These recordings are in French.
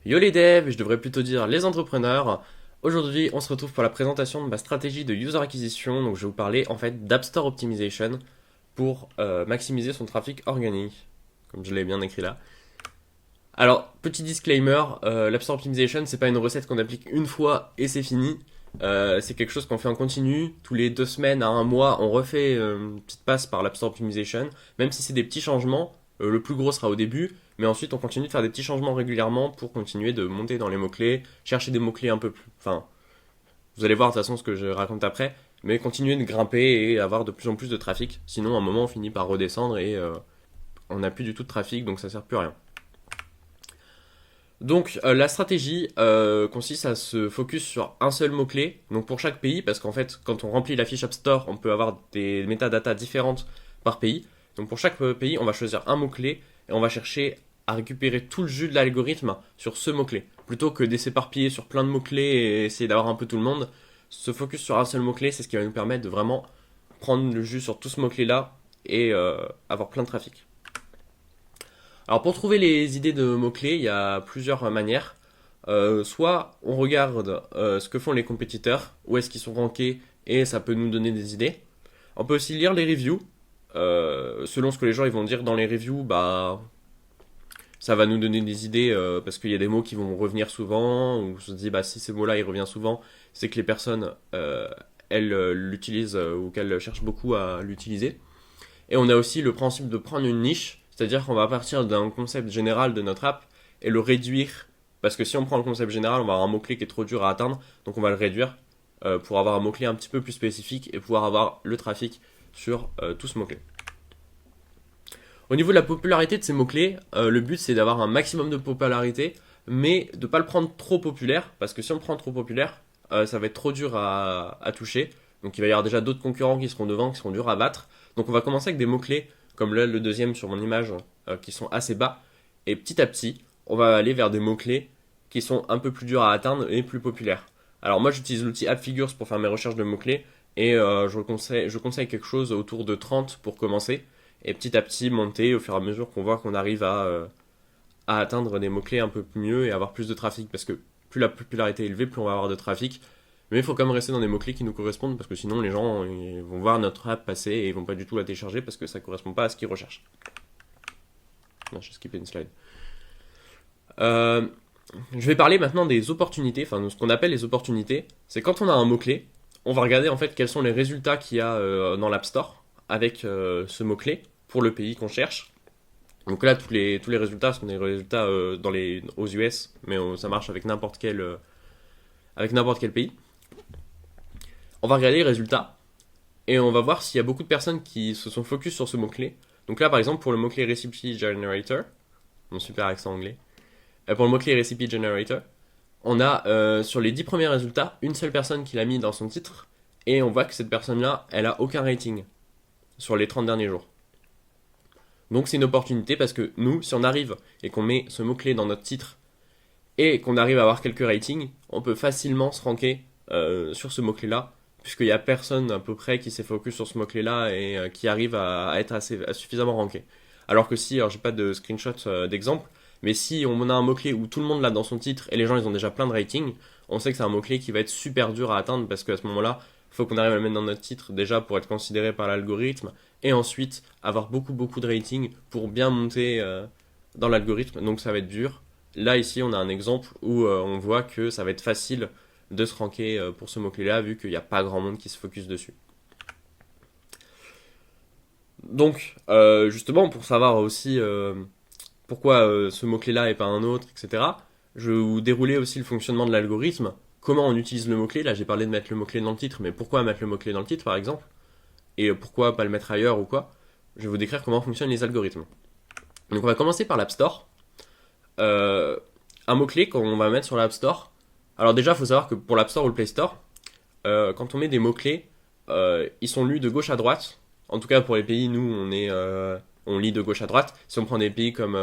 Yo les devs, je devrais plutôt dire les entrepreneurs. Aujourd'hui, on se retrouve pour la présentation de ma stratégie de user acquisition. Donc, je vais vous parler en fait d'App Store Optimization pour maximiser son trafic organique, comme je l'ai bien écrit là. Alors, petit disclaimer, l'App Store Optimization, c'est pas une recette qu'on applique une fois et c'est fini. C'est quelque chose qu'on fait en continu. Tous les 2 semaines à un mois, on refait une petite passe par l'App Store Optimization. Même si c'est des petits changements, le plus gros sera au début. Mais ensuite, on continue de faire des petits changements régulièrement pour continuer de monter dans les mots-clés, chercher des mots-clés un peu plus. Enfin, vous allez voir de toute façon ce que je raconte après. Mais continuer de grimper et avoir de plus en plus de trafic. Sinon, à un moment, on finit par redescendre et on n'a plus du tout de trafic, donc ça sert plus à rien. Donc la stratégie consiste à se focus sur un seul mot-clé, donc pour chaque pays, parce qu'en fait quand on remplit la fiche App Store, on peut avoir des métadatas différentes par pays. Donc pour chaque pays, on va choisir un mot-clé et on va chercher à récupérer tout le jus de l'algorithme sur ce mot-clé. Plutôt que de s'éparpiller sur plein de mots-clés et essayer d'avoir un peu tout le monde, se focus sur un seul mot-clé, c'est ce qui va nous permettre de vraiment prendre le jus sur tout ce mot-clé-là et avoir plein de trafic. Alors pour trouver les idées de mots-clés, il y a plusieurs manières. Soit on regarde ce que font les compétiteurs, où est-ce qu'ils sont rankés, et ça peut nous donner des idées. On peut aussi lire les reviews. Selon ce que les gens ils vont dire dans les reviews, bah ça va nous donner des idées parce qu'il y a des mots qui vont revenir souvent, ou on se dit bah si ce mot-là il revient souvent, c'est que les personnes elles l'utilisent ou qu'elles cherchent beaucoup à l'utiliser. Et on a aussi le principe de prendre une niche, c'est-à-dire qu'on va partir d'un concept général de notre app et le réduire. Parce que si on prend le concept général, on va avoir un mot-clé qui est trop dur à atteindre, donc on va le réduire pour avoir un mot-clé un petit peu plus spécifique et pouvoir avoir le trafic sur tout ce mot-clé. Au niveau de la popularité de ces mots-clés, le but c'est d'avoir un maximum de popularité, mais de ne pas le prendre trop populaire, parce que si on le prend trop populaire, ça va être trop dur à toucher. Donc il va y avoir déjà d'autres concurrents qui seront devant, qui seront durs à battre. Donc on va commencer avec des mots-clés, comme là le deuxième sur mon image, qui sont assez bas. Et petit à petit, on va aller vers des mots-clés qui sont un peu plus durs à atteindre et plus populaires. Alors moi j'utilise l'outil AppFigures pour faire mes recherches de mots-clés, et je conseille quelque chose autour de 30 pour commencer. Et petit à petit monter au fur et à mesure qu'on voit qu'on arrive à atteindre des mots-clés un peu mieux et avoir plus de trafic. Parce que plus la popularité est élevée, plus on va avoir de trafic. Mais il faut quand même rester dans des mots-clés qui nous correspondent parce que sinon les gens ils vont voir notre app passer et ils vont pas du tout la télécharger parce que ça correspond pas à ce qu'ils recherchent. Non, j'ai skippé une slide. Euh, je vais parler maintenant des opportunités, enfin de ce qu'on appelle les opportunités. C'est quand on a un mot-clé, on va regarder en fait quels sont les résultats qu'il y a dans l'App Store avec ce mot-clé pour le pays qu'on cherche. Donc là, tous les résultats sont des résultats aux US, mais ça marche avec n'importe quel pays. On va regarder les résultats et on va voir s'il y a beaucoup de personnes qui se sont focus sur ce mot-clé. Donc là, par exemple, pour le mot-clé Recipe Generator, mon super accent anglais, pour le mot-clé Recipe Generator, on a sur les 10 premiers résultats, une seule personne qui l'a mis dans son titre et on voit que cette personne-là, elle a aucun rating sur les 30 derniers jours. Donc c'est une opportunité parce que nous, si on arrive et qu'on met ce mot-clé dans notre titre et qu'on arrive à avoir quelques ratings, on peut facilement se ranker sur ce mot-clé-là, puisqu'il n'y a personne à peu près qui s'est focus sur ce mot-clé-là et qui arrive à être suffisamment ranké. Alors que si, alors j'ai pas de screenshot d'exemple, mais si on a un mot-clé où tout le monde l'a dans son titre et les gens ils ont déjà plein de ratings, on sait que c'est un mot-clé qui va être super dur à atteindre parce qu'à ce moment-là, il faut qu'on arrive à le mettre dans notre titre déjà pour être considéré par l'algorithme et ensuite avoir beaucoup de ratings pour bien monter dans l'algorithme. Donc ça va être dur. Là ici on a un exemple où on voit que ça va être facile de se ranker pour ce mot-clé là vu qu'il n'y a pas grand monde qui se focus dessus. Donc justement pour savoir aussi pourquoi ce mot-clé là et pas un autre, etc. Je vais vous dérouler aussi le fonctionnement de l'algorithme. Comment on utilise le mot-clé. Là j'ai parlé de mettre le mot-clé dans le titre, mais pourquoi mettre le mot-clé dans le titre par exemple et pourquoi pas le mettre ailleurs ou quoi. Je vais vous décrire comment fonctionnent les algorithmes. Donc on va commencer par l'App Store. Un mot-clé qu'on va mettre sur l'App Store. Alors déjà, il faut savoir que pour l'App Store ou le Play Store, quand on met des mots-clés, ils sont lus de gauche à droite. En tout cas, pour les pays, nous, on lit de gauche à droite. Si on prend des pays comme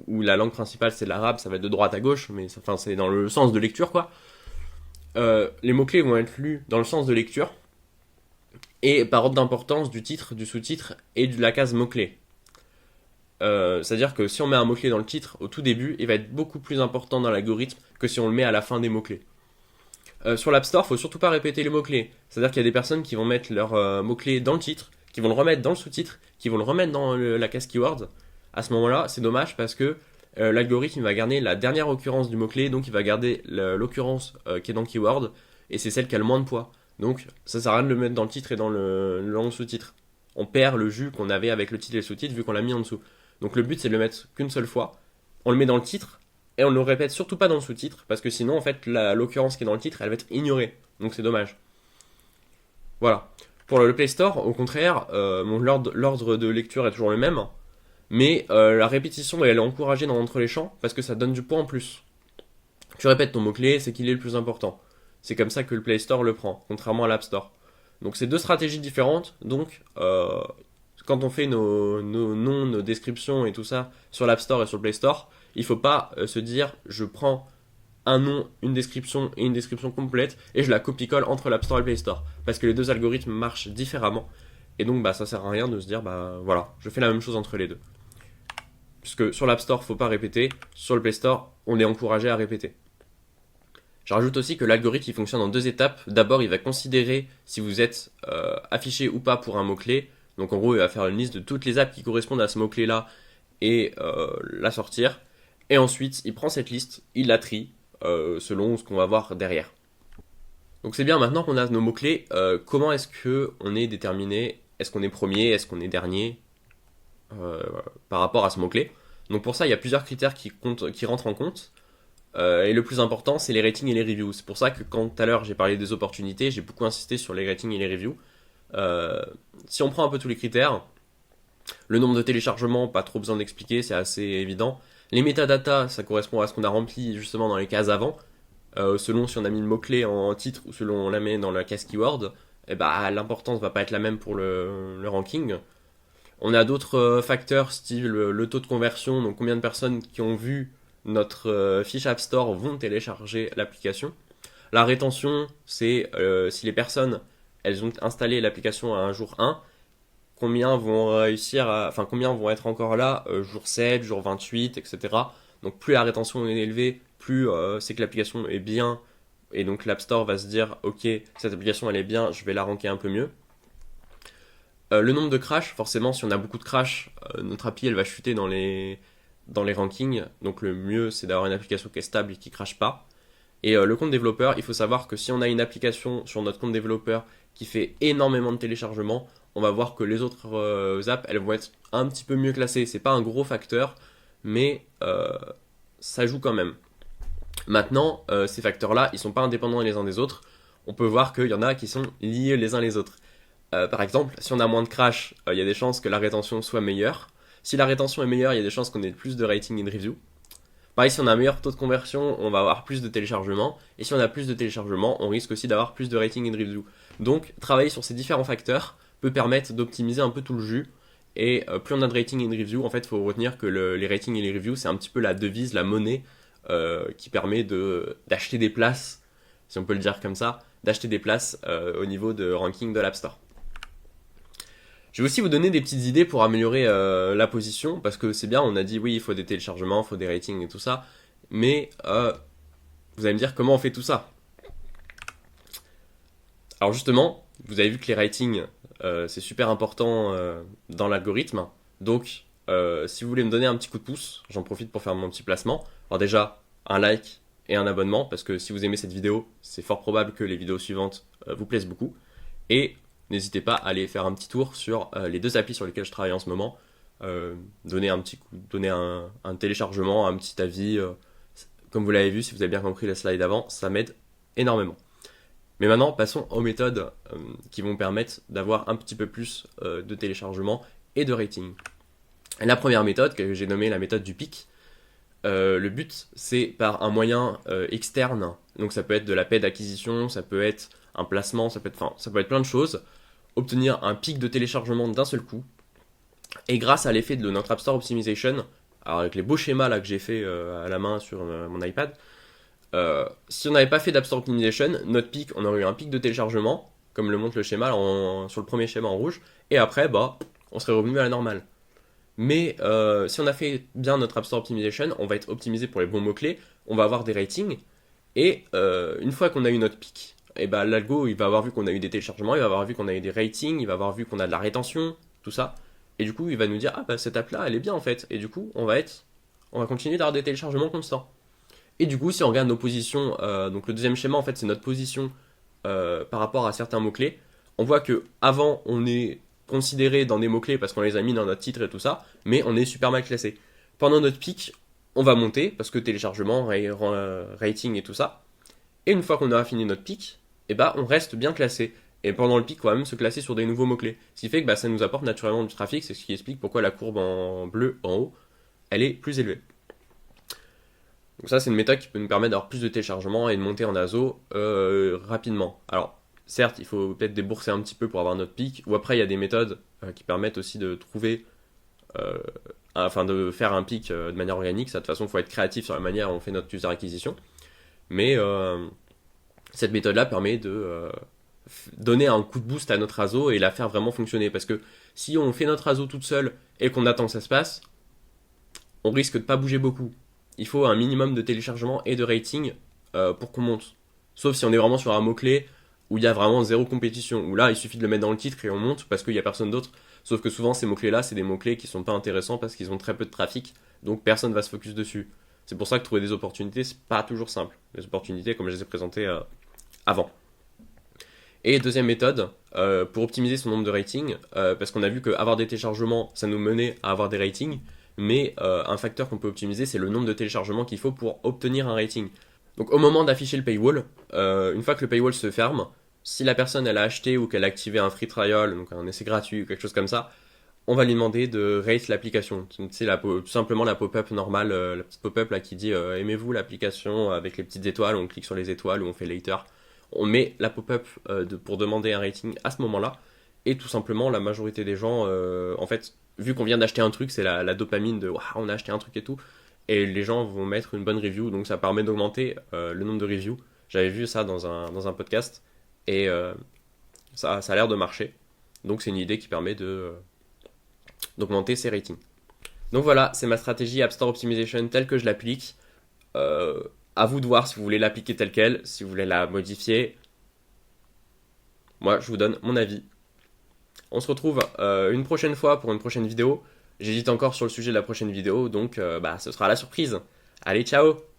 où la langue principale c'est l'arabe, ça va être de droite à gauche, mais c'est dans le sens de lecture, quoi. Les mots-clés vont être lus dans le sens de lecture et par ordre d'importance du titre, du sous-titre et de la case mots-clés. C'est-à-dire que si on met un mot-clé dans le titre au tout début, il va être beaucoup plus important dans l'algorithme que si on le met à la fin des mots-clés. Sur l'App Store, faut surtout pas répéter les mots-clés. C'est-à-dire qu'il y a des personnes qui vont mettre leurs mots-clés dans le titre, qui vont le remettre dans le sous-titre, qui vont le remettre dans la case keyword. À ce moment-là, c'est dommage parce que l'algorithme va garder la dernière occurrence du mot-clé, donc il va garder l'occurrence qui est dans le keyword, et c'est celle qui a le moins de poids. Donc ça sert à rien de le mettre dans le titre et dans le sous-titre. On perd le jus qu'on avait avec le titre et le sous-titre vu qu'on l'a mis en dessous. Donc le but c'est de le mettre qu'une seule fois. On le met dans le titre, et on ne le répète surtout pas dans le sous-titre, parce que sinon, en fait, l'occurrence qui est dans le titre, elle va être ignorée. Donc c'est dommage. Voilà. Pour le Play Store, au contraire, l'ordre de lecture est toujours le même, mais la répétition, elle est encouragée entre les champs, parce que ça donne du poids en plus. Tu répètes ton mot-clé, c'est qu'il est le plus important. C'est comme ça que le Play Store le prend, contrairement à l'App Store. Donc c'est deux stratégies différentes, donc quand on fait nos noms, nos descriptions et tout ça sur l'App Store et sur le Play Store, il faut pas se dire je prends un nom, une description et une description complète et je la copie-colle entre l'App Store et le Play Store. Parce que les deux algorithmes marchent différemment. Et donc bah ça sert à rien de se dire bah voilà, je fais la même chose entre les deux. Puisque sur l'App Store, faut pas répéter, sur le Play Store, on est encouragé à répéter. Je rajoute aussi que l'algorithme il fonctionne en deux étapes. D'abord, il va considérer si vous êtes affiché ou pas pour un mot-clé. Donc en gros, il va faire une liste de toutes les apps qui correspondent à ce mot-clé-là et la sortir. Et ensuite, il prend cette liste, il la trie selon ce qu'on va voir derrière. Donc c'est bien, maintenant qu'on a nos mots-clés, comment est-ce qu'on est déterminé? Est-ce qu'on est premier? Est-ce qu'on est dernier par rapport à ce mot-clé? Donc pour ça, il y a plusieurs critères qui rentrent en compte. Et le plus important, c'est les ratings et les reviews. C'est pour ça que quand tout à l'heure j'ai parlé des opportunités, j'ai beaucoup insisté sur les ratings et les reviews. Si on prend un peu tous les critères, le nombre de téléchargements, pas trop besoin d'expliquer, c'est assez évident. Les métadatas, ça correspond à ce qu'on a rempli justement dans les cases avant. Selon si on a mis le mot-clé en titre ou selon on la met dans la case keyword, et bah, l'importance va pas être la même pour le ranking. On a d'autres facteurs, style le taux de conversion, donc combien de personnes qui ont vu notre fiche App Store vont télécharger l'application. La rétention, c'est si les personnes elles ont installé l'application à un jour 1, combien vont combien vont être encore là jour 7, jour 28, etc. Donc plus la rétention est élevée, plus c'est que l'application est bien, et donc l'App Store va se dire ok, cette application elle est bien, je vais la ranker un peu mieux. Le nombre de crash, forcément si on a beaucoup de crash, notre appli elle va chuter dans les rankings, donc le mieux c'est d'avoir une application qui est stable et qui crache pas. Et le compte développeur, il faut savoir que si on a une application sur notre compte développeur qui fait énormément de téléchargements, on va voir que les autres apps, elles vont être un petit peu mieux classées. C'est pas un gros facteur, mais ça joue quand même. Maintenant, ces facteurs-là, ils sont pas indépendants les uns des autres. On peut voir qu'il y en a qui sont liés les uns les autres. Par exemple, si on a moins de crash, il y a des chances que la rétention soit meilleure. Si la rétention est meilleure, il y a des chances qu'on ait plus de rating et de review. Pareil, si on a un meilleur taux de conversion, on va avoir plus de téléchargements. Et si on a plus de téléchargements, on risque aussi d'avoir plus de rating et de review. Donc, travailler sur ces différents facteurs peut permettre d'optimiser un peu tout le jus. Et plus on a de rating et de review, en fait, il faut retenir que les ratings et les reviews, c'est un petit peu la devise, la monnaie qui permet d'acheter des places, si on peut le dire comme ça, d'acheter des places au niveau de ranking de l'App Store. Je vais aussi vous donner des petites idées pour améliorer la position, parce que c'est bien, on a dit oui, il faut des téléchargements, il faut des ratings et tout ça, mais vous allez me dire comment on fait tout ça. Alors justement, vous avez vu que les ratings, c'est super important dans l'algorithme, donc si vous voulez me donner un petit coup de pouce, j'en profite pour faire mon petit placement. Alors déjà, un like et un abonnement, parce que si vous aimez cette vidéo, c'est fort probable que les vidéos suivantes vous plaisent beaucoup, et n'hésitez pas à aller faire un petit tour sur les deux applis sur lesquelles je travaille en ce moment. Donner un téléchargement, un petit avis. Comme vous l'avez vu, si vous avez bien compris la slide avant, ça m'aide énormément. Mais maintenant, passons aux méthodes qui vont permettre d'avoir un petit peu plus de téléchargement et de rating. Et la première méthode, que j'ai nommée la méthode du pic, le but, c'est par un moyen externe. Donc ça peut être de la paie d'acquisition, ça peut être un placement, ça peut être plein de choses, obtenir un pic de téléchargement d'un seul coup. Et grâce à l'effet de notre App Store Optimization, alors avec les beaux schémas là que j'ai fait à la main sur mon iPad, si on n'avait pas fait d'App Store Optimization, notre pic, on aurait eu un pic de téléchargement, comme le montre le schéma sur le premier schéma en rouge, et après, on serait revenu à la normale. Mais si on a fait bien notre App Store Optimization, on va être optimisé pour les bons mots-clés, on va avoir des ratings, et une fois qu'on a eu notre pic, et ben l'algo il va avoir vu qu'on a eu des téléchargements, il va avoir vu qu'on a eu des ratings, il va avoir vu qu'on a de la rétention, tout ça, et du coup il va nous dire ah bah cette app là elle est bien en fait, et du coup on va continuer d'avoir des téléchargements constants. Et du coup si on regarde nos positions, donc le deuxième schéma en fait c'est notre position par rapport à certains mots-clés, on voit que avant on est considéré dans des mots-clés parce qu'on les a mis dans notre titre et tout ça, mais on est super mal classé. Pendant notre pic, on va monter parce que téléchargement, rating et tout ça. Et une fois qu'on aura fini notre pic, et bah on reste bien classé. Et pendant le pic, on va même se classer sur des nouveaux mots-clés. Ce qui fait que bah, ça nous apporte naturellement du trafic, c'est ce qui explique pourquoi la courbe en bleu en haut, elle est plus élevée. Donc ça, c'est une méthode qui peut nous permettre d'avoir plus de téléchargements et de monter en ASO rapidement. Alors, certes, il faut peut-être débourser un petit peu pour avoir notre pic, ou après, il y a des méthodes qui permettent aussi de trouver, euh, enfin de faire un pic de manière organique. Ça, de toute façon, il faut être créatif sur la manière dont on fait notre user acquisition. Mais cette méthode-là permet de donner un coup de boost à notre ASO et la faire vraiment fonctionner. Parce que si on fait notre ASO toute seule et qu'on attend que ça se passe, on risque de pas bouger beaucoup. Il faut un minimum de téléchargement et de rating pour qu'on monte. Sauf si on est vraiment sur un mot-clé où il y a vraiment zéro compétition, où là il suffit de le mettre dans le titre et on monte parce qu'il n'y a personne d'autre. Sauf que souvent ces mots-clés là, c'est des mots-clés qui sont pas intéressants parce qu'ils ont très peu de trafic, donc personne va se focus dessus. C'est pour ça que trouver des opportunités, c'est pas toujours simple. Les opportunités, comme je les ai présentées avant. Et deuxième méthode, pour optimiser son nombre de ratings, parce qu'on a vu qu'avoir des téléchargements, ça nous menait à avoir des ratings, mais un facteur qu'on peut optimiser, c'est le nombre de téléchargements qu'il faut pour obtenir un rating. Donc au moment d'afficher le paywall, une fois que le paywall se ferme, si la personne elle a acheté ou qu'elle a activé un free trial, donc un essai gratuit ou quelque chose comme ça, on va lui demander de rate l'application. C'est tout simplement la pop-up normale, la petite pop-up là qui dit aimez-vous l'application avec les petites étoiles, on clique sur les étoiles ou on fait later. On met la pop-up pour demander un rating à ce moment-là. Et tout simplement, la majorité des gens, en fait, vu qu'on vient d'acheter un truc, c'est la dopamine de waouh, on a acheté un truc et tout. Et les gens vont mettre une bonne review, donc ça permet d'augmenter le nombre de reviews. J'avais vu ça dans un podcast et ça a l'air de marcher. Donc c'est une idée qui permet d'augmenter ses ratings. Donc voilà, c'est ma stratégie App Store Optimization telle que je l'applique. Euh, à vous de voir si vous voulez l'appliquer telle quelle, si vous voulez la modifier. Moi, je vous donne mon avis. On se retrouve une prochaine fois pour une prochaine vidéo. J'hésite encore sur le sujet de la prochaine vidéo, donc ce sera la surprise. Allez, ciao!